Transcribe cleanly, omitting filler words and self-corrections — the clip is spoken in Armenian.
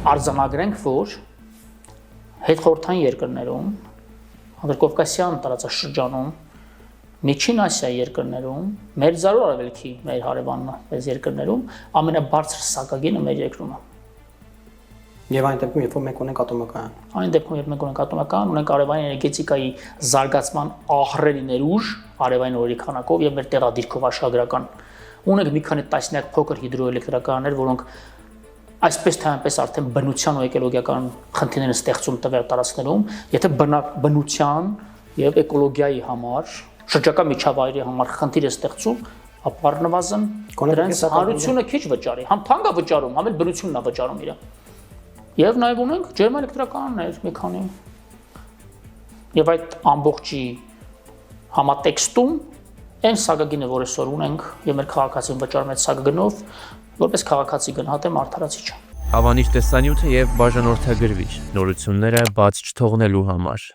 արձանագրենք, որ հետխորհրդային երկրներում, Անդրկովկասյան տարածաշրջանում, Միջին Ասիայի երկրներում, Մերձարևադարձ Արևելքի մեր հարևաններից երկրներում ամենաբարձր սակագինը մեր երկրում է։ Եվ այն դեպքում, երբ որ մենք ունենք ատոմակայան։ Այն դեպքում, երբ մենք ունենք ատոմակայան, ունենք արևային էներգետիկայի զարգացման ահռելի ներուժ, արևային օրերի քանակով եւ մեր տեղադիրքով աշխարհագրական։ Ունենք մի քանի տասնյակ փոքր հիդրոէլեկտրականներ, որոնք այսպես թե այնպես արդեն բնության ու էկոլոգիական խնդիրներ են ստեղծում տվյալ տարածքներում, եթե բնության եւ էկոլոգիայի համար, շրջակա միջավայրի համար խնդիր է ստեղծում, ապա առնվազն դրանց հարությունը քիչ վճարի, համ թանկ է վճարում, համ էլ բնությունն է վճարում իրը։ Եվ նաև ունենք ջերմաէլեկտրականներ մի քանի։ Եվ այդ ամբողջի համատեքստում այն սակագինը, որ այսօր ունենք, եւ մեր քաղաքացին վճարում այդ սակագնով, որպես քաղաքացի գնահատեմ արդարացիչ է։ Հավանիչ տեսանյութը եւ բաժանորդագրվիչ նորությունները բաց չթողնելու համար։